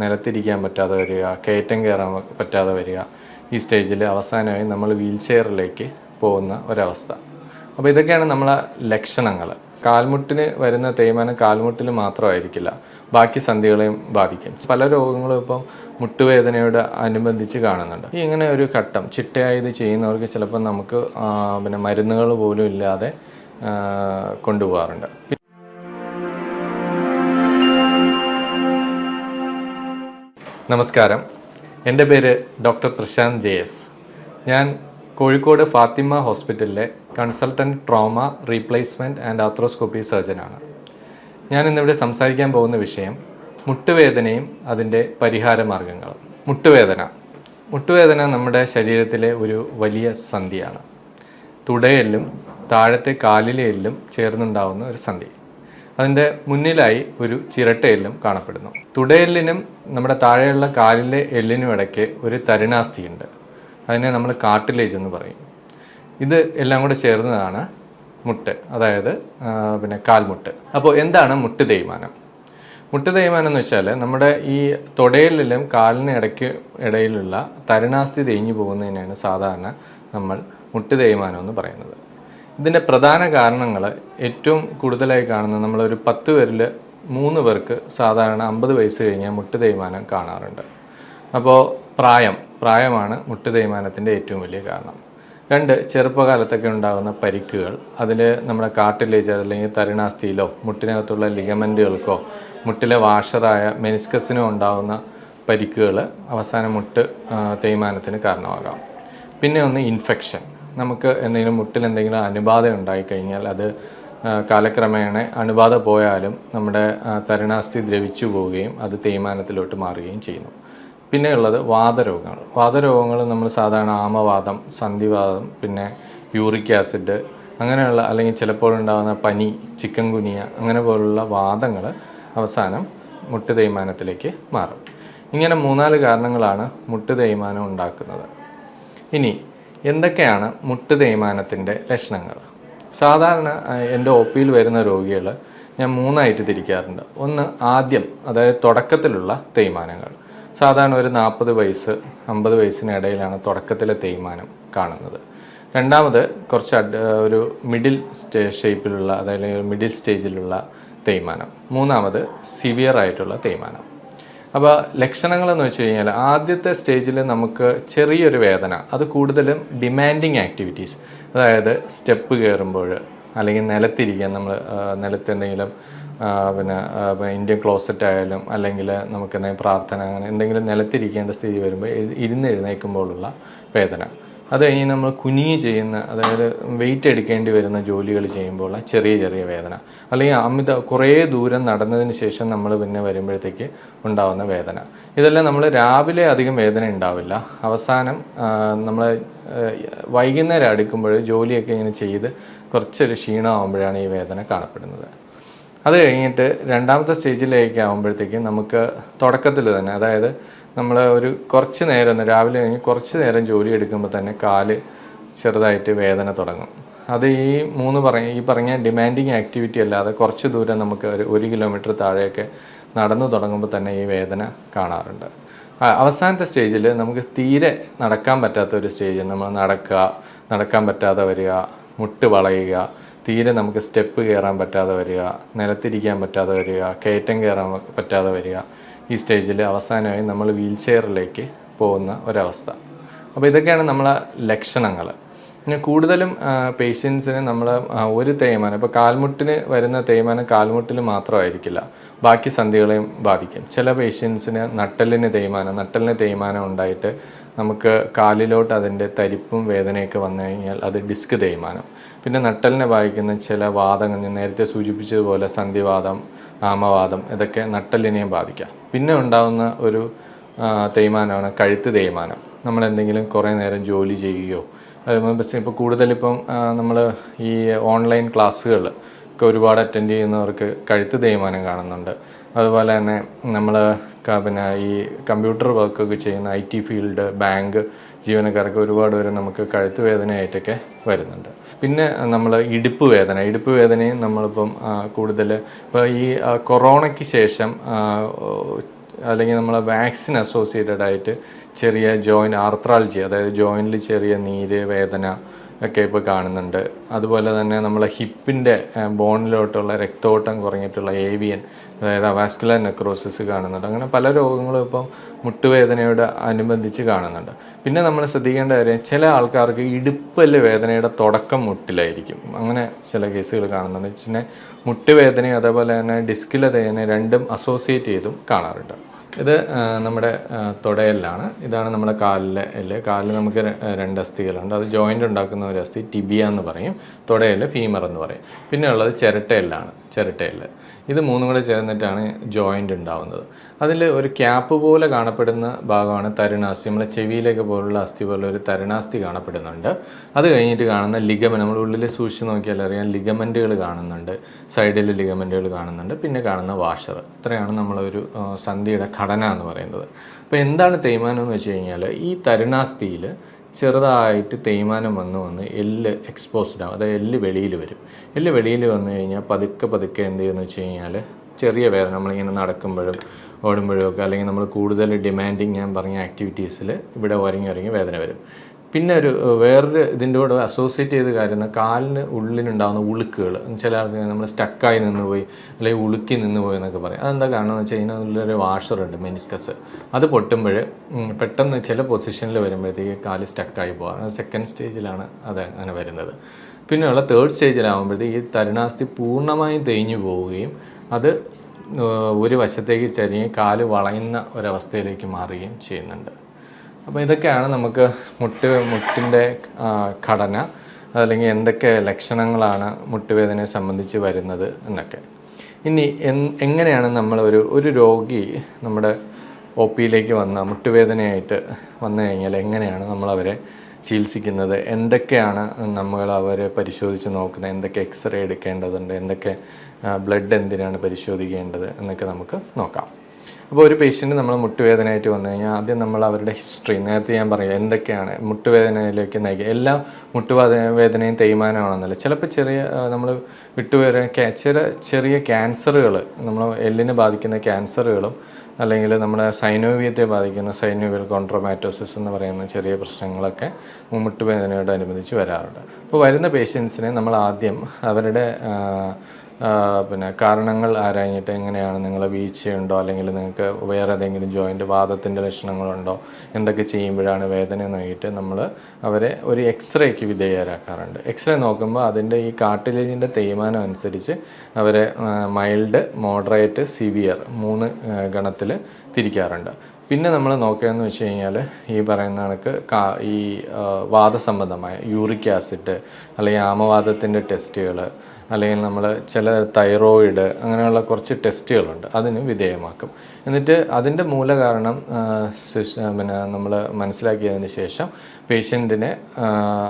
നിലത്തിരിക്കാൻ പറ്റാതെ വരിക, കയറ്റം കയറാൻ പറ്റാതെ വരിക. ഈ സ്റ്റേജിൽ അവസാനമായി നമ്മൾ വീൽ ചെയറിലേക്ക് പോകുന്ന ഒരവസ്ഥ. അപ്പോൾ ഇതൊക്കെയാണ് നമ്മളെ ലക്ഷണങ്ങൾ. കാൽമുട്ടിന് വരുന്ന തേയ്മാനം കാൽമുട്ടിൽ മാത്രമായിരിക്കില്ല, ബാക്കി സന്ധികളെയും ബാധിക്കും. പല രോഗങ്ങളും ഇപ്പം മുട്ടുവേദനയോട് അനുബന്ധിച്ച് കാണുന്നുണ്ട്. ഈ ഇങ്ങനെ ഒരു ഘട്ടം ചിട്ടയായി ഇത് ചെയ്യുന്നവർക്ക് ചിലപ്പോൾ നമുക്ക് മരുന്നുകൾ പോലും ഇല്ലാതെ കൊണ്ടുപോകാറുണ്ട്. നമസ്കാരം, എൻ്റെ പേര് ഡോക്ടർ പ്രശാന്ത് JS. ഞാൻ കോഴിക്കോട് ഫാത്തിമ ഹോസ്പിറ്റലിലെ consultant trauma replacement and arthroscopy സർജനാണ്. ഞാൻ ഇന്നിവിടെ സംസാരിക്കാൻ പോകുന്ന വിഷയം മുട്ടുവേദനയും അതിൻ്റെ പരിഹാര മാർഗങ്ങളും. മുട്ടുവേദന നമ്മുടെ ശരീരത്തിലെ ഒരു വലിയ സന്ധിയാണ്. തുടയെല്ലും താഴത്തെ കാലിലെ എല്ലും ചേർന്നുണ്ടാവുന്ന ഒരു സന്ധി. അതിൻ്റെ മുന്നിലായി ഒരു ചിരട്ടയെല്ലും കാണപ്പെടുന്നു. തുടയെല്ലിനും നമ്മുടെ താഴെയുള്ള കാലിലെ എല്ലിനും ഇടയ്ക്ക് ഒരു തരുണാസ്ഥിയുണ്ട്. അതിനെ നമ്മൾ കാർട്ടിലേജ് എന്ന് പറയും. ഇത് എല്ലാം കൂടെ ചേർന്നതാണ് മുട്ട്, അതായത് കാൽമുട്ട്. അപ്പോൾ എന്താണ് മുട്ട് തേയ്മാനം? മുട്ട് തേയ്മാനം എന്ന് വെച്ചാൽ നമ്മുടെ ഈ തുടയെല്ലിലും കാലിന് ഇടയിലുള്ള തരുണാസ്ഥി തേഞ്ഞു പോകുന്നതിനാണ് സാധാരണ നമ്മൾ മുട്ട് തേയ്മാനം എന്ന് പറയുന്നത്. ഇതിൻ്റെ പ്രധാന കാരണങ്ങൾ ഏറ്റവും കൂടുതലായി കാണുന്നത് നമ്മളൊരു 10 പേരിൽ 3 പേർക്ക് സാധാരണ 50 വയസ്സ് കഴിഞ്ഞാൽ മുട്ട് തേയ്മാനം കാണാറുണ്ട്. അപ്പോൾ പ്രായമാണ് മുട്ട് തേയ്മാനത്തിൻ്റെ ഏറ്റവും വലിയ കാരണം. 2, ചെറുപ്പകാലത്തൊക്കെ ഉണ്ടാകുന്ന പരിക്കുകൾ. അതിൽ നമ്മുടെ കാർട്ടിലേജ് അല്ലെങ്കിൽ തരുണാസ്ഥിയിലോ മുട്ടിനകത്തുള്ള ലിഗമെൻറ്റുകൾക്കോ മുട്ടിലെ വാഷറായ മെനിസ്കസിനോ ഉണ്ടാകുന്ന പരിക്കുകൾ അവസാനം മുട്ട് തേയ്മാനത്തിന് കാരണമാകാം. പിന്നെ ഒന്ന് ഇൻഫെക്ഷൻ. നമുക്ക് മുട്ടിൽ എന്തെങ്കിലും അണുബാധ ഉണ്ടായിക്കഴിഞ്ഞാൽ അത് കാലക്രമേണ അണുബാധ പോയാലും നമ്മുടെ തരുണാസ്ഥി ദ്രവിച്ചു പോവുകയും അത് തേയ്മാനത്തിലോട്ട് മാറുകയും ചെയ്യുന്നു. പിന്നെയുള്ളത് വാതരോഗങ്ങൾ നമ്മൾ സാധാരണ ആമവാദം, സന്ധിവാദം, പിന്നെ യൂറിക് ആസിഡ് അങ്ങനെയുള്ള അല്ലെങ്കിൽ ചിലപ്പോൾ ഉണ്ടാകുന്ന പനി, ചിക്കൻ ഗുനിയ അങ്ങനെ പോലുള്ള വാദങ്ങൾ അവസാനം മുട്ട് തേയ്മാനത്തിലേക്ക് മാറും. ഇങ്ങനെ 3-4 കാരണങ്ങളാണ് മുട്ട് തേയ്മാനം ഉണ്ടാക്കുന്നത്. ഇനി എന്തൊക്കെയാണ് മുട്ട് തേയ്മാനത്തിൻ്റെ ലക്ഷണങ്ങൾ? സാധാരണ എൻ്റെ OPയിൽ വരുന്ന രോഗികൾ ഞാൻ 3ആയിട്ട് തിരിക്കാറുണ്ട്. ഒന്ന്, അതായത് തുടക്കത്തിലുള്ള തേയ്മാനങ്ങൾ. സാധാരണ ഒരു 40 വയസ്സ് 50 വയസ്സിനിടയിലാണ് തുടക്കത്തിലെ തേയ്മാനം കാണുന്നത്. രണ്ടാമത് കുറച്ച് ഒരു മിഡിൽ ഷേപ്പിലുള്ള, അതായത് മിഡിൽ സ്റ്റേജിലുള്ള തേയ്മാനം. മൂന്നാമത് സിവിയർ ആയിട്ടുള്ള തേയ്മാനം. അപ്പോൾ ലക്ഷണങ്ങളെന്ന് വെച്ച് കഴിഞ്ഞാൽ ആദ്യത്തെ സ്റ്റേജിൽ നമുക്ക് ചെറിയൊരു വേദന, അത് കൂടുതലും ഡിമാൻഡിങ് ആക്ടിവിറ്റീസ്, അതായത് സ്റ്റെപ്പ് കയറുമ്പോൾ അല്ലെങ്കിൽ നിലത്തിരിക്കാൻ, നമ്മൾ നിലത്ത് എന്തെങ്കിലും ഇന്ത്യൻ ക്ലോസറ്റ് ആയാലും അല്ലെങ്കിൽ നമുക്ക് എന്തെങ്കിലും പ്രാർത്ഥന അങ്ങനെ എന്തെങ്കിലും നിലത്തിരിക്കേണ്ട സ്ഥിതി വരുമ്പോൾ എഴുന്നേൽക്കുമ്പോഴുള്ള വേദന. അത് കഴിഞ്ഞ് നമ്മൾ കുനിഞ്ഞ് ചെയ്യുന്ന, അതായത് വെയിറ്റ് എടുക്കേണ്ടി വരുന്ന ജോലികൾ ചെയ്യുമ്പോൾ ചെറിയ വേദന, അല്ലെങ്കിൽ കുറേ ദൂരം നടന്നതിന് ശേഷം നമ്മൾ പിന്നെ വരുമ്പോഴത്തേക്ക് ഉണ്ടാകുന്ന വേദന. ഇതെല്ലാം നമ്മൾ രാവിലെ അധികം വേദന ഉണ്ടാവില്ല. അവസാനം നമ്മൾ വൈകുന്നേരം അടുക്കുമ്പോൾ ജോലിയൊക്കെ ഇങ്ങനെ ചെയ്ത് കുറച്ചൊരു ക്ഷീണമാകുമ്പോഴാണ് ഈ വേദന കാണപ്പെടുന്നത്. അത് കഴിഞ്ഞിട്ട് രണ്ടാമത്തെ സ്റ്റേജിലേക്ക് ആകുമ്പോഴത്തേക്കും നമുക്ക് തുടക്കത്തിൽ തന്നെ, അതായത് നമ്മൾ ഒരു കുറച്ച് നേരം രാവിലെ കഴിഞ്ഞ് കുറച്ച് നേരം ജോലി എടുക്കുമ്പോൾ തന്നെ കാല് ചെറുതായിട്ട് വേദന തുടങ്ങും. അത് ഈ പറഞ്ഞ ഡിമാൻഡിങ് ആക്ടിവിറ്റി അല്ലാതെ കുറച്ച് ദൂരം നമുക്ക് ഒരു 1 കിലോമീറ്റർ താഴെയൊക്കെ നടന്നു തുടങ്ങുമ്പോൾ തന്നെ ഈ വേദന കാണാറുണ്ട്. അവസാനത്തെ സ്റ്റേജിൽ നമുക്ക് തീരെ നടക്കാൻ പറ്റാത്ത ഒരു സ്റ്റേജ്, നമ്മൾ നടക്കാൻ പറ്റാതെ വരിക, മുട്ട് വളയുക, തീരെ നമുക്ക് സ്റ്റെപ്പ് കയറാൻ പറ്റാതെ വരിക, നിലത്തിരിക്കാൻ പറ്റാതെ വരിക, കയറ്റം കയറാൻ പറ്റാതെ വരിക. ഈ സ്റ്റേജിൽ അവസാനമായി നമ്മൾ വീൽ ചെയറിലേക്ക് പോകുന്ന ഒരവസ്ഥ. അപ്പോൾ ഇതൊക്കെയാണ് നമ്മളെ ലക്ഷണങ്ങൾ. പിന്നെ കൂടുതലും പേഷ്യൻസിന് നമ്മൾ ഒരു തേയ്മാനം, ഇപ്പോൾ കാൽമുട്ടിന് വരുന്ന തേയ്മാനം കാൽമുട്ടിൽ മാത്രമായിരിക്കില്ല, ബാക്കി സന്ധികളെയും ബാധിക്കും. ചില പേഷ്യൻസിന് നട്ടെല്ലിന് തേയ്മാനം ഉണ്ടായിട്ട് നമുക്ക് കാലിലോട്ട് അതിൻ്റെ തരിപ്പും വേദനയൊക്കെ വന്നു കഴിഞ്ഞാൽ അത് ഡിസ്ക് തേയ്മാനം. പിന്നെ നട്ടെല്ലിനെ ബാധിക്കുന്ന ചില വാദങ്ങൾ, ഞാൻ നേരത്തെ സൂചിപ്പിച്ചതുപോലെ സന്ധിവാദം, ആമവാദം, ഇതൊക്കെ നട്ടെല്ലിനെയും ബാധിക്കാം. പിന്നെ ഉണ്ടാകുന്ന ഒരു തേയ്മാനമാണ് കഴുത്ത് തേയ്മാനം. നമ്മളെന്തെങ്കിലും കുറേ നേരം ജോലി ചെയ്യുകയോ, ഇപ്പോൾ കൂടുതലിപ്പം നമ്മൾ ഈ ഓൺലൈൻ ക്ലാസ്സുകൾ ഒക്കെ ഒരുപാട് അറ്റൻഡ് ചെയ്യുന്നവർക്ക് കഴുത്ത് തേയ്മാനം കാണുന്നുണ്ട്. അതുപോലെ തന്നെ നമ്മൾ ഈ കമ്പ്യൂട്ടർ വർക്കൊക്കെ ചെയ്യുന്ന IT ഫീൽഡ്, ബാങ്ക് ജീവനക്കാർക്ക് ഒരുപാട് പേര് നമുക്ക് കഴുത്ത് വേദനയായിട്ടൊക്കെ വരുന്നുണ്ട്. പിന്നെ നമ്മൾ ഇടുപ്പ് വേദനയും നമ്മളിപ്പം കൂടുതൽ ഇപ്പോൾ ഈ കൊറോണയ്ക്ക് ശേഷം അല്ലെങ്കിൽ നമ്മളെ വാക്സിൻ അസോസിയേറ്റഡ് ആയിട്ട് ചെറിയ ജോയിൻറ്റ് ആർത്രാൾജി, അതായത് ജോയിൻറ്റിൽ ചെറിയ നീര് വേദന ഒക്കെ ഇപ്പോൾ കാണുന്നുണ്ട്. അതുപോലെ തന്നെ നമ്മളെ ഹിപ്പിൻ്റെ ബോണിലോട്ടുള്ള രക്തോട്ടം കുറഞ്ഞിട്ടുള്ള ഏവിയൻ, അതായത് വാസ്കുലർ നെക്രോസിസ് കാണുന്നുണ്ട്. അങ്ങനെ പല രോഗങ്ങളും ഇപ്പം മുട്ടുവേദനയോട് അനുബന്ധിച്ച് കാണുന്നുണ്ട്. പിന്നെ നമ്മൾ ശ്രദ്ധിക്കേണ്ട കാര്യം, ചില ആൾക്കാർക്ക് ഇടുപ്പല് വേദനയുടെ തുടക്കം മുട്ടിലായിരിക്കും. അങ്ങനെ ചില കേസുകൾ കാണുന്നുണ്ട്. പിന്നെ മുട്ടുവേദനയും അതേപോലെ തന്നെ ഡിസ്കിലെ വേദന രണ്ടും അസോസിയേറ്റ് ചെയ്തും കാണാറുണ്ട്. ഇത് നമ്മുടെ തുടയെല്ലാണ്. ഇതാണ് നമ്മുടെ കാലിലെ എല്ല്. കാലിൽ നമുക്ക് രണ്ട് അസ്ഥികളുണ്ട്. അത് ജോയിൻ്റ് ഉണ്ടാക്കുന്ന ഒരു അസ്ഥി ടിബിയ എന്ന് പറയും, തുടയെല്ല് ഫീമർ എന്ന് പറയും. പിന്നെ ഉള്ളത് ചിരട്ടയെല്ലാണ്, ചിരട്ടയെല്ല്. ഇത് മൂന്നും കൂടെ ചേർന്നിട്ടാണ് ജോയിൻ്റ് ഉണ്ടാകുന്നത്. അതിൽ ഒരു ക്യാപ്പ് പോലെ കാണപ്പെടുന്ന ഭാഗമാണ് തരുണാസ്ഥി. നമ്മളെ ചെവിയിലേക്ക് പോലുള്ള അസ്ഥി പോലെ ഒരു തരുണാസ്ഥി കാണപ്പെടുന്നുണ്ട്. അത് കഴിഞ്ഞിട്ട് കാണുന്ന ലിഗമെന്റ്, നമ്മൾ ഉള്ളിൽ സൂക്ഷിച്ച് നോക്കിയാൽ അറിയാം, ലിഗമെൻറ്റുകൾ കാണുന്നുണ്ട്, സൈഡിൽ ലിഗമെൻറ്റുകൾ കാണുന്നുണ്ട്. പിന്നെ കാണുന്ന വാഷർ. ഇത്രയാണ് നമ്മളൊരു സന്ധിയുടെ ഘടന എന്ന് പറയുന്നത്. അപ്പോൾ എന്താണ് തേയ്മാനം എന്ന് വെച്ച് കഴിഞ്ഞാൽ, ഈ തരുണാസ്ഥിയിൽ ചെറുതായിട്ട് തേയ്മാനം വന്ന് എല്ല് എക്സ്പോസ്ഡ് ആവും, അതായത് എല്ല് വെളിയിൽ വരും. എല്ല് വെളിയിൽ വന്നു കഴിഞ്ഞാൽ പതുക്കെ എന്ത് ചെയ്യുമെന്ന് വെച്ച് കഴിഞ്ഞാൽ ചെറിയ വേദന, നമ്മളിങ്ങനെ നടക്കുമ്പോഴും ഓടുമ്പോഴും ഒക്കെ, അല്ലെങ്കിൽ നമ്മൾ കൂടുതൽ ഡിമാൻഡിങ് ഞാൻ പറഞ്ഞ ആക്ടിവിറ്റീസിൽ ഇവിടെ ഒരങ്ങി വേദന വരും. പിന്നെ വേറൊരു ഇതിൻ്റെ കൂടെ അസോസിയേറ്റ് ചെയ്ത് കാര്യം, കാലിന് ഉള്ളിലുണ്ടാകുന്ന ഉളുക്കുകൾ. ചില ആൾക്ക് നമ്മൾ സ്റ്റക്കായി നിന്ന് പോയി അല്ലെങ്കിൽ ഉളുക്കി നിന്ന് പോയി എന്നൊക്കെ പറയും. അതെന്താ കാരണം എന്ന് വെച്ച് കഴിഞ്ഞാൽ ഉള്ളൊരു വാഷറുണ്ട്, മെനിസ്കസ്. അത് പൊട്ടുമ്പോൾ പെട്ടെന്ന് ചില പൊസിഷനിൽ വരുമ്പോഴത്തേക്ക് കാല് സ്റ്റക്കായി പോകാം. സെക്കൻഡ് സ്റ്റേജിലാണ് അത് അങ്ങനെ വരുന്നത്. പിന്നെയുള്ള തേർഡ് സ്റ്റേജിലാകുമ്പോഴത്തേക്ക് ഈ തരുണാസ്ഥി പൂർണ്ണമായും തേഞ്ഞു പോവുകയും അത് ഒരു വശത്തേക്ക് ചരിഞ്ഞ് കാല് വളയുന്ന ഒരവസ്ഥയിലേക്ക് മാറുകയും ചെയ്യുന്നുണ്ട്. അപ്പോൾ ഇതൊക്കെയാണ് നമുക്ക് മുട്ടിൻ്റെ ഘടന, അല്ലെങ്കിൽ എന്തൊക്കെ ലക്ഷണങ്ങളാണ് മുട്ടുവേദനയെ സംബന്ധിച്ച് വരുന്നത് എന്നൊക്കെ. ഇനി എങ്ങനെയാണ് നമ്മൾ ഒരു രോഗി നമ്മുടെ ഒ പിയിലേക്ക് മുട്ടുവേദനയായിട്ട് വന്നു കഴിഞ്ഞാൽ എങ്ങനെയാണ് നമ്മളവരെ ചികിത്സിക്കുന്നത്, എന്തൊക്കെയാണ് നമ്മൾ അവരെ പരിശോധിച്ച് നോക്കുന്നത്, എന്തൊക്കെ എക്സ്റേ എടുക്കേണ്ടതുണ്ട്, എന്തൊക്കെ ബ്ലഡ് എന്തിനാണ് പരിശോധിക്കേണ്ടത് എന്നൊക്കെ നമുക്ക് നോക്കാം. അപ്പോൾ ഒരു പേഷ്യൻ്റ് നമ്മൾ മുട്ടുവേദനയായിട്ട് വന്നു കഴിഞ്ഞാൽ ആദ്യം നമ്മൾ അവരുടെ ഹിസ്റ്ററി, നേരത്തെ ഞാൻ പറയും എന്തൊക്കെയാണ് മുട്ടുവേദനയിലേക്ക് നയിക്കുക. എല്ലാ മുട്ടുവേദനയും തേയ്മാനമാണെന്നല്ല, ചിലപ്പോൾ ചെറിയ നമ്മൾ ചെറിയ ക്യാൻസറുകൾ, നമ്മൾ എല്ലിനെ ബാധിക്കുന്ന ക്യാൻസറുകളും അല്ലെങ്കിൽ നമ്മുടെ സൈനോവിയത്തെ ബാധിക്കുന്ന സൈനോവിയൽ കോൺട്രോമാറ്റോസിസ് എന്ന് പറയുന്ന ചെറിയ പ്രശ്നങ്ങളൊക്കെ മുട്ടുവേദനയോടനുബന്ധിച്ച് വരാറുണ്ട്. അപ്പോൾ വരുന്ന പേഷ്യൻസിനെ നമ്മൾ ആദ്യം അവരുടെ കാരണങ്ങൾ ആരാഞ്ഞിട്ട്, എങ്ങനെയാണ് നിങ്ങൾ വീഴ്ചയുണ്ടോ അല്ലെങ്കിൽ നിങ്ങൾക്ക് വേറെ ഏതെങ്കിലും ജോയിൻ്റ് വാദത്തിൻ്റെ ലക്ഷണങ്ങളുണ്ടോ, എന്തൊക്കെ ചെയ്യുമ്പോഴാണ് വേദന നോക്കിയിട്ട് നമ്മൾ അവരെ ഒരു എക്സ്റേക്ക് വിധേയരാക്കാറുണ്ട്. എക്സ്റേ നോക്കുമ്പോൾ അതിൻ്റെ ഈ കാർട്ടിലേജിൻ്റെ തേയ്മാനം അനുസരിച്ച് അവരെ മൈൽഡ്, മോഡറേറ്റ്, സിവിയർ 3 ഗണത്തിൽ തിരിക്കാറുണ്ട്. പിന്നെ നമ്മൾ നോക്കുകയെന്ന് വെച്ച് കഴിഞ്ഞാൽ ഈ പറയുന്ന കണക്ക് ഈ വാദസംബന്ധമായ യൂറിക് ആസിഡ് അല്ലെങ്കിൽ ആമവാദത്തിൻ്റെ ടെസ്റ്റുകൾ, അല്ലെങ്കിൽ നമ്മൾ ചില തൈറോയിഡ്, അങ്ങനെയുള്ള കുറച്ച് ടെസ്റ്റുകളുണ്ട്, അതിന് വിധേയമാക്കും. എന്നിട്ട് അതിൻ്റെ മൂലകാരണം നമ്മൾ മനസ്സിലാക്കിയതിന് ശേഷം പേഷ്യൻറ്റിനെ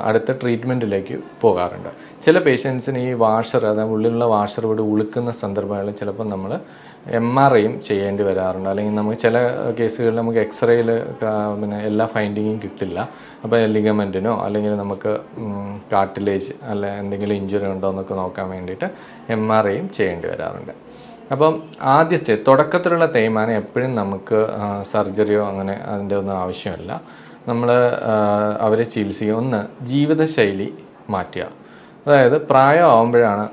അടുത്ത ട്രീറ്റ്മെൻറ്റിലേക്ക് പോകാറുണ്ട്. ചില പേഷ്യൻസിന് ഈ വാഷർ, അതായത് ഉള്ളിലുള്ള വാഷർ ഇവിടെ ഉളുക്കുന്ന സന്ദർഭങ്ങളിൽ ചിലപ്പോൾ നമ്മൾ MRIയും ചെയ്യേണ്ടി വരാറുണ്ട്. അല്ലെങ്കിൽ നമുക്ക് ചില കേസുകളിൽ നമുക്ക് എക്സ്റേയിൽ എല്ലാ ഫൈൻഡിങ്ങും കിട്ടില്ല. അപ്പോൾ ലിഗമെൻറ്റിനോ അല്ലെങ്കിൽ നമുക്ക് കാർട്ടിലേജ് അല്ല എന്തെങ്കിലും ഇഞ്ചുറി ഉണ്ടോ എന്നൊക്കെ നോക്കാൻ വേണ്ടിയിട്ട് MRIയും ചെയ്യേണ്ടി വരാറുണ്ട്. അപ്പം ആദ്യ തുടക്കത്തിലുള്ള തേയ്മാനം എപ്പോഴും നമുക്ക് സർജറിയോ അങ്ങനെ അതിൻ്റെ ഒന്നും ആവശ്യമില്ല. നമ്മൾ അവരെ ചികിത്സിക്കുക. ഒന്ന്, ജീവിതശൈലി മാറ്റുക. അതായത് പ്രായമാകുമ്പോഴാണ്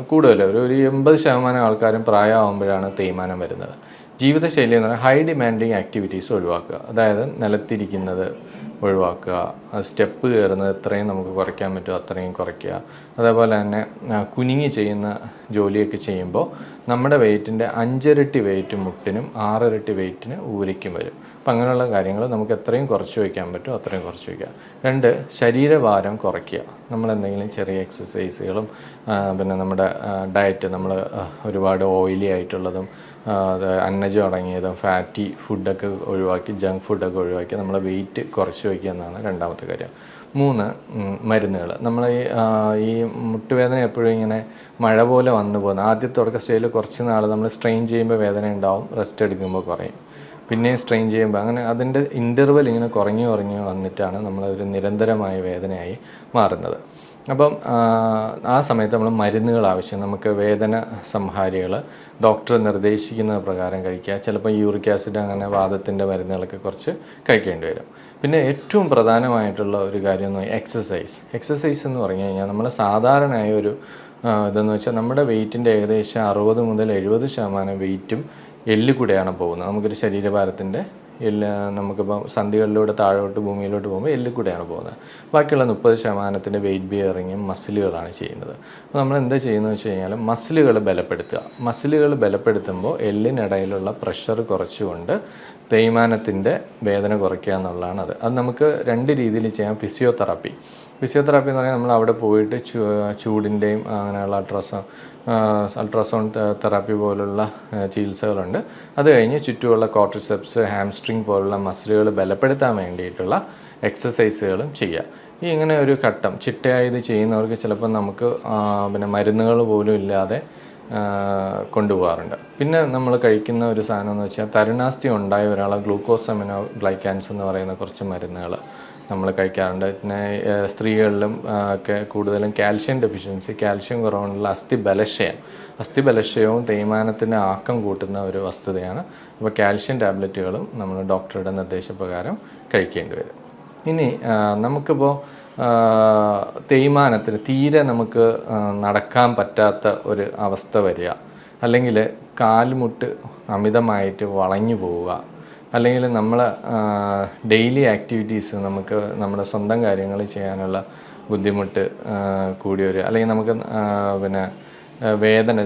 കൂടുതൽ ഒരു 80% ആൾക്കാരും പ്രായമാകുമ്പോഴാണ് തേയ്മാനം വരുന്നത്. ജീവിതശൈലി എന്ന് പറഞ്ഞാൽ ഹൈ ഡിമാൻഡിങ് ആക്ടിവിറ്റീസ് ഒഴിവാക്കുക. അതായത് നിലത്തിരിക്കുന്നത് ഒഴിവാക്കുക, സ്റ്റെപ്പ് കയറുന്നത് എത്രയും നമുക്ക് കുറയ്ക്കാൻ പറ്റുമോ അത്രയും കുറയ്ക്കുക. അതേപോലെ തന്നെ കുനിങ്ങി ചെയ്യുന്ന ജോലിയൊക്കെ ചെയ്യുമ്പോൾ നമ്മുടെ വെയിറ്റിൻ്റെ 5 ഇരട്ടി വെയിറ്റ് മുട്ടിനും 6 ഇരട്ടി വെയിറ്റിന് ഊരിക്കും വരും. അപ്പം അങ്ങനെയുള്ള കാര്യങ്ങൾ നമുക്ക് എത്രയും കുറച്ച് വയ്ക്കാൻ പറ്റുമോ അത്രയും കുറച്ച് വയ്ക്കുക. 2, ശരീരഭാരം കുറയ്ക്കുക. നമ്മളെന്തെങ്കിലും ചെറിയ എക്സസൈസുകളും പിന്നെ നമ്മുടെ ഡയറ്റ്, നമ്മൾ ഒരുപാട് ഓയിലി ആയിട്ടുള്ളതും അന്നജം അടങ്ങിയതും ഫാറ്റി ഫുഡൊക്കെ ഒഴിവാക്കി, ജങ്ക് ഫുഡൊക്കെ ഒഴിവാക്കി നമ്മൾ വെയിറ്റ് കുറച്ച് വയ്ക്കുക എന്നാണ് രണ്ടാമത്തെ കാര്യം. 3, മരുന്നുകൾ. നമ്മൾ ഈ മുട്ടുവേദന എപ്പോഴും ഇങ്ങനെ മഴ പോലെ വന്നു പോകുന്നത്. ആദ്യത്തെ തുടക്ക സ്റ്റേജിൽ കുറച്ച് നാൾ നമ്മൾ സ്ട്രെയിൻ ചെയ്യുമ്പോൾ വേദന ഉണ്ടാവും, റെസ്റ്റ് എടുക്കുമ്പോൾ കുറയും, പിന്നെയും സ്ട്രെയിൻ ചെയ്യുമ്പോൾ, അങ്ങനെ അതിൻ്റെ ഇൻ്റർവെൽ ഇങ്ങനെ കുറഞ്ഞു വന്നിട്ടാണ് നമ്മളതൊരു നിരന്തരമായ വേദനയായി മാറുന്നത്. അപ്പം ആ സമയത്ത് നമ്മൾ മരുന്നുകൾ ആവശ്യം, നമുക്ക് വേദന സംഹാരികൾ ഡോക്ടർ നിർദ്ദേശിക്കുന്ന പ്രകാരം കഴിക്കുക. ചിലപ്പോൾ യൂറിക് ആസിഡ് അങ്ങനെ വാദത്തിൻ്റെ മരുന്നുകളൊക്കെ കുറച്ച് കഴിക്കേണ്ടി വരും. പിന്നെ ഏറ്റവും പ്രധാനമായിട്ടുള്ള ഒരു കാര്യം എന്ന് പറഞ്ഞാൽ എക്സസൈസ് എന്ന് പറഞ്ഞു കഴിഞ്ഞാൽ നമ്മൾ സാധാരണയായ ഒരു ഇതെന്ന് വെച്ചാൽ നമ്മുടെ വെയിറ്റിൻ്റെ ഏകദേശം 60 മുതൽ 70% വെയിറ്റും എല്ലിൽ കൂടെയാണ് പോകുന്നത്. നമുക്കൊരു ശരീരഭാരത്തിൻ്റെ നമുക്കിപ്പോൾ സന്ധികളിലൂടെ താഴോട്ട് ഭൂമിയിലോട്ട് പോകുമ്പോൾ എല്ലിൽ കൂടെയാണ് പോകുന്നത്. ബാക്കിയുള്ള 30% വെയിറ്റ് ബിയറിങ്ങും മസിലുകളാണ് ചെയ്യുന്നത്. അപ്പോൾ നമ്മൾ എന്താ ചെയ്യുന്നത് വെച്ച് കഴിഞ്ഞാൽ മസിലുകൾ ബലപ്പെടുത്തുമ്പോൾ എല്ലിനിടയിലുള്ള പ്രഷർ കുറച്ചുകൊണ്ട് തേയ്മാനത്തിൻ്റെ വേദന കുറയ്ക്കുക എന്നുള്ളതാണ് അത് നമുക്ക് 2 രീതിയിൽ ചെയ്യാം. ഫിസിയോതെറാപ്പി എന്ന് പറഞ്ഞാൽ നമ്മൾ അവിടെ പോയിട്ട് ചൂടിൻ്റെയും അങ്ങനെയുള്ള അൾട്രാസൗണ്ട് തെറാപ്പി പോലുള്ള ചികിത്സകളുണ്ട്. അത് കഴിഞ്ഞ് ചുറ്റുമുള്ള കോർട്ടിസെപ്സ്, ഹാംസ്ട്രിങ് പോലുള്ള മസിലുകൾ ബലപ്പെടുത്താൻ വേണ്ടിയിട്ടുള്ള എക്സസൈസുകളും ചെയ്യുക. ഇങ്ങനെ ഒരു ഘട്ടം ചിട്ടയായി ഇത് ചെയ്യുന്നവർക്ക് ചിലപ്പോൾ നമുക്ക് പിന്നെ മരുന്നുകൾ പോലും ഇല്ലാതെ കൊണ്ടുപോകാറുണ്ട്. പിന്നെ നമ്മൾ കഴിക്കുന്ന ഒരു സാധനം എന്ന് വെച്ചാൽ തരുണാസ്ഥി ഉണ്ടായ ഒരാളെ ഗ്ലൂക്കോസമിനോ ഗ്ലൈക്കാൻസ് എന്ന് പറയുന്ന കുറച്ച് മരുന്നുകൾ നമ്മൾ കഴിക്കാറുണ്ട്. പിന്നെ സ്ത്രീകളിലും ഒക്കെ കൂടുതലും കാൽഷ്യം ഡെഫിഷ്യൻസി, കാൽഷ്യം കുറവുള്ള അസ്ഥിബലക്ഷയവും തേയ്മാനത്തിൻ്റെ ആക്കം കൂട്ടുന്ന ഒരു വസ്തുതയാണ്. അപ്പോൾ കാൽഷ്യം ടാബ്ലറ്റുകളും നമ്മൾ ഡോക്ടറുടെ നിർദ്ദേശപ്രകാരം കഴിക്കേണ്ടി വരും. ഇനി നമുക്കിപ്പോൾ തേയ്മാനത്തിന് തീരെ നമുക്ക് നടക്കാൻ പറ്റാത്ത ഒരു അവസ്ഥ വരിക, അല്ലെങ്കിൽ കാൽമുട്ട് അമിതമായിട്ട് വളഞ്ഞു പോവുക, അല്ലെങ്കിൽ നമ്മൾ ഡെയിലി ആക്ടിവിറ്റീസ് നമുക്ക് നമ്മുടെ സ്വന്തം കാര്യങ്ങൾ ചെയ്യാനുള്ള ബുദ്ധിമുട്ട് കൂടി വരിക, അല്ലെങ്കിൽ നമുക്ക് പിന്നെ വേദന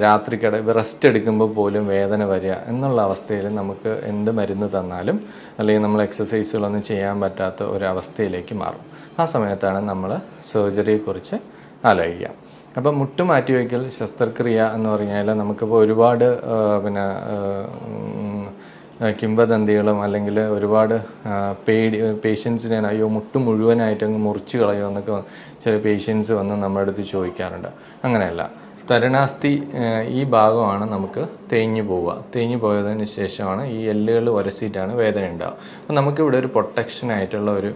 റെസ്റ്റ് എടുക്കുമ്പോൾ പോലും വേദന വരിക എന്നുള്ള അവസ്ഥയിൽ നമുക്ക് എന്ത് മരുന്ന് തന്നാലും അല്ലെങ്കിൽ നമ്മൾ എക്സസൈസുകളൊന്നും ചെയ്യാൻ പറ്റാത്ത ഒരവസ്ഥയിലേക്ക് മാറും. ആ സമയത്താണ് നമ്മൾ സർജറിയെക്കുറിച്ച് ആലോചിക്കുക. അപ്പം മുട്ടുമാറ്റിവയ്ക്കൽ ശസ്ത്രക്രിയ എന്ന് പറഞ്ഞാൽ നമുക്കിപ്പോൾ ഒരുപാട് പിന്നെ കിംവദന്തികളും അല്ലെങ്കിൽ ഒരുപാട് പേഷ്യൻസിനെ അയ്യോ മുട്ട് മുഴുവനായിട്ട് അങ്ങ് മുറിച്ച് കളയുമോ എന്നൊക്കെ ചില പേഷ്യൻസ് വന്ന് നമ്മുടെ അടുത്ത് ചോദിക്കാറുണ്ട്. അങ്ങനെയല്ല, തരുണാസ്ഥി ഈ ഭാഗമാണ് നമുക്ക് തേഞ്ഞു പോയതിന് ശേഷമാണ് ഈ എല്ലുകൾ ഉരസിയിട്ടാണ് വേദന ഉണ്ടാവുക. അപ്പോൾ നമുക്കിവിടെ ഒരു പ്രൊട്ടക്ഷനായിട്ടുള്ള ഒരു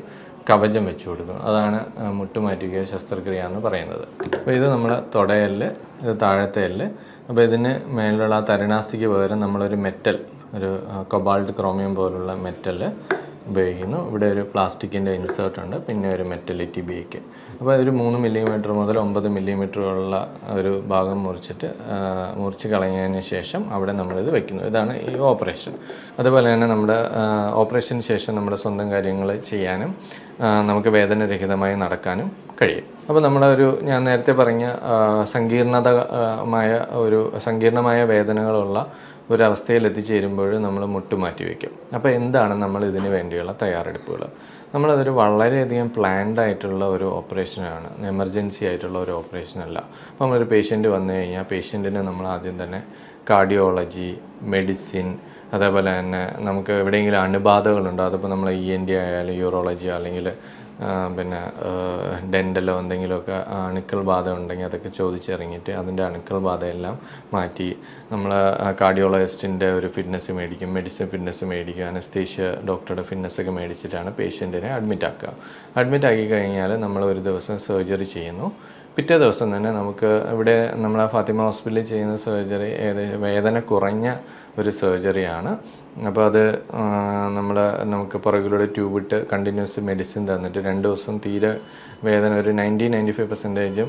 കവചം വെച്ച് കൊടുക്കും. അതാണ് മുട്ടുമാറ്റിവയ്ക്കൽ ശസ്ത്രക്രിയ എന്ന് പറയുന്നത്. അപ്പോൾ ഇത് നമ്മൾ തുടയെല്ല്, ഇത് താഴത്തെ എല്ല്. അപ്പോൾ ഇതിന് മേലുള്ള തരുണാസ്ഥിക്ക് പകരം നമ്മളൊരു ഒരു കൊബാൾട്ട് ക്രോമിയം പോലുള്ള മെറ്റൽ ഉപയോഗിക്കുന്നു. ഇവിടെ ഒരു പ്ലാസ്റ്റിക്കിൻ്റെ ഇൻസേർട്ട് ഉണ്ട്, പിന്നെ ഒരു മെറ്റൽ ടിബിയയ്ക്ക്. അപ്പോൾ ഒരു 3 മില്ലിമീറ്റർ മുതൽ 9 മില്ലിമീറ്ററുള്ള ഒരു ഭാഗം മുറിച്ച് കളഞ്ഞതിന് ശേഷം അവിടെ നമ്മളിത് വെക്കുന്നു. ഇതാണ് ഈ ഓപ്പറേഷൻ. അതുപോലെ തന്നെ നമ്മുടെ ഓപ്പറേഷന് ശേഷം നമ്മുടെ സ്വന്തം കാര്യങ്ങൾ ചെയ്യാനും നമുക്ക് വേദനരഹിതമായി നടക്കാനും കഴിയും. അപ്പോൾ ഞാൻ നേരത്തെ പറഞ്ഞ സങ്കീർണമായ വേദനകളുള്ള ഒരവസ്ഥയിൽ എത്തിച്ചേരുമ്പോൾ നമ്മൾ മുട്ടുമാറ്റി വയ്ക്കും. അപ്പോൾ എന്താണ് നമ്മൾ ഇതിന് വേണ്ടിയുള്ള തയ്യാറെടുപ്പുകൾ? നമ്മളതൊരു വളരെയധികം പ്ലാൻഡ് ആയിട്ടുള്ള ഒരു ഓപ്പറേഷനാണ്, എമർജൻസി ആയിട്ടുള്ള ഒരു ഓപ്പറേഷനല്ല. അപ്പോൾ നമ്മളൊരു പേഷ്യൻ്റ് വന്നു കഴിഞ്ഞാൽ പേഷ്യൻറ്റിന് നമ്മൾ ആദ്യം തന്നെ കാർഡിയോളജി, മെഡിസിൻ, അതേപോലെ തന്നെ നമുക്ക് എവിടെയെങ്കിലും അണുബാധകളുണ്ടോ, അതിപ്പോൾ നമ്മൾ ENT ആയാലും യൂറോളജിയോ അല്ലെങ്കിൽ പിന്നെ ഡെൻ്റലോ എന്തെങ്കിലുമൊക്കെ അണുക്കൾ ബാധ ഉണ്ടെങ്കിൽ അതൊക്കെ ചോദിച്ചിറങ്ങിയിട്ട് അതിൻ്റെ അണുക്കൾ ബാധയെല്ലാം മാറ്റി നമ്മൾ കാർഡിയോളജിസ്റ്റിൻ്റെ ഒരു ഫിറ്റ്നസ് മേടിക്കും, മെഡിസിൻ ഫിറ്റ്നസ് മേടിക്കും, അനസ്തേഷ്യ ഡോക്ടറുടെ ഫിറ്റ്നസ്സൊക്കെ മേടിച്ചിട്ടാണ് പേഷ്യൻറ്റിനെ അഡ്മിറ്റ് ആക്കി കഴിഞ്ഞാൽ നമ്മൾ ഒരു ദിവസം സർജറി ചെയ്യുന്നു. പിറ്റേ ദിവസം തന്നെ നമുക്ക് ഇവിടെ നമ്മളെ ഫാത്തിമ ഹോസ്പിറ്റലിൽ ചെയ്യുന്ന സർജറി വേദന കുറഞ്ഞ ഒരു സർജറിയാണ്. അപ്പോൾ അത് നമുക്ക് പുറകിലൂടെ ട്യൂബിട്ട് കണ്ടിന്യൂസ് മെഡിസിൻ തന്നിട്ട് 2 ദിവസം തീരെ വേദന ഒരു 90-95%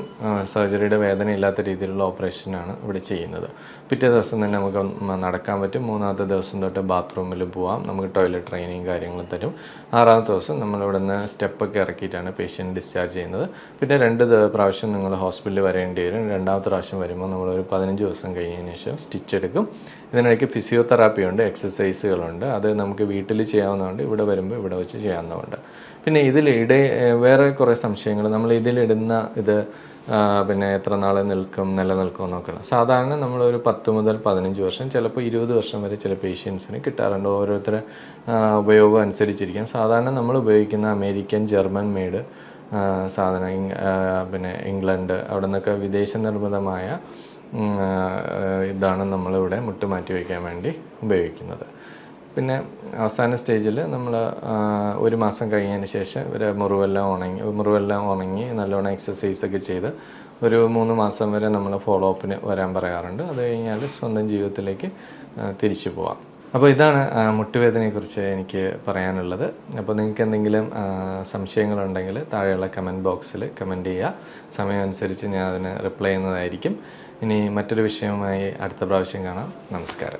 സർജറിയുടെ വേദന ഇല്ലാത്ത രീതിയിലുള്ള ഓപ്പറേഷനാണ് ഇവിടെ ചെയ്യുന്നത്. പിറ്റേ ദിവസം തന്നെ നമുക്ക് നടക്കാൻ പറ്റും. 3ാമത്തെ ദിവസം തൊട്ട് ബാത്റൂമിൽ പോവാം, നമുക്ക് ടോയ്ലറ്റ് ട്രെയിനിങ് കാര്യങ്ങൾ തരും. 6ാമത്തെ ദിവസം നമ്മളിവിടെ നിന്ന് സ്റ്റെപ്പൊക്കെ ഇറക്കിയിട്ടാണ് പേഷ്യൻ്റ് ഡിസ്ചാർജ് ചെയ്യുന്നത്. പിന്നെ 2 പ്രാവശ്യം നിങ്ങൾ ഹോസ്പിറ്റലിൽ വരേണ്ടി വരും. 2ാമത്തെ പ്രാവശ്യം വരുമ്പോൾ നമ്മളൊരു 15 ദിവസം കഴിഞ്ഞതിന് ശേഷം സ്റ്റിച്ച് എടുക്കും. ഇതിനിടയ്ക്ക് ഫിസിയോതെറാപ്പി ഉണ്ട്, എക്സസൈസുകളുണ്ട്. അത് നമുക്ക് വീട്ടിൽ ചെയ്യാവുന്നതുകൊണ്ട് ഇവിടെ വരുമ്പോൾ ഇവിടെ വെച്ച് ചെയ്യാവുന്നതുണ്ട്. പിന്നെ വേറെ കുറേ സംശയങ്ങൾ, നമ്മൾ ഇതിലിടുന്ന പിന്നെ എത്ര നാൾ നിലനിൽക്കും നോക്കണം. സാധാരണ നമ്മളൊരു 10 മുതൽ 15 വർഷം, ചിലപ്പോൾ 20 വർഷം വരെ ചില പേഷ്യൻസിന് കിട്ടാറുണ്ട്. ഓരോരുത്തരുടെ ഉപയോഗം അനുസരിച്ചിരിക്കും. സാധാരണ നമ്മൾ ഉപയോഗിക്കുന്ന അമേരിക്കൻ, ജർമ്മൻ മെയ്ഡ് സാധനം, പിന്നെ ഇംഗ്ലണ്ട് അവിടെ നിന്നൊക്കെ വിദേശ നിർമ്മിതമായ ഇതാണ് നമ്മളിവിടെ മുട്ടുമാറ്റി വയ്ക്കാൻ വേണ്ടി ഉപയോഗിക്കുന്നത്. പിന്നെ അവസാന സ്റ്റേജിൽ നമ്മൾ 1 മാസം കഴിഞ്ഞതിന് ശേഷം ഇവരെ മുറിവെല്ലാം ഉണങ്ങി നല്ലോണം എക്സസൈസൊക്കെ ചെയ്ത് ഒരു 3 മാസം വരെ നമ്മൾ ഫോളോ അപ്പിന് വരാൻ പറയാറുണ്ട്. അത് കഴിഞ്ഞാൽ സ്വന്തം ജീവിതത്തിലേക്ക് തിരിച്ചു പോവാം. അപ്പോൾ ഇതാണ് മുട്ടുവേദനയെക്കുറിച്ച് എനിക്ക് പറയാനുള്ളത്. അപ്പോൾ നിങ്ങൾക്ക് എന്തെങ്കിലും സംശയങ്ങളുണ്ടെങ്കിൽ താഴെയുള്ള കമൻറ്റ് ബോക്സിൽ കമൻറ്റ് ചെയ്യുക. സമയമനുസരിച്ച് ഞാൻ അതിന് റിപ്ലൈ ചെയ്യുന്നതായിരിക്കും. ഇനി മറ്റൊരു വിഷയവുമായി അടുത്ത പ്രാവശ്യം കാണാം. നമസ്കാരം.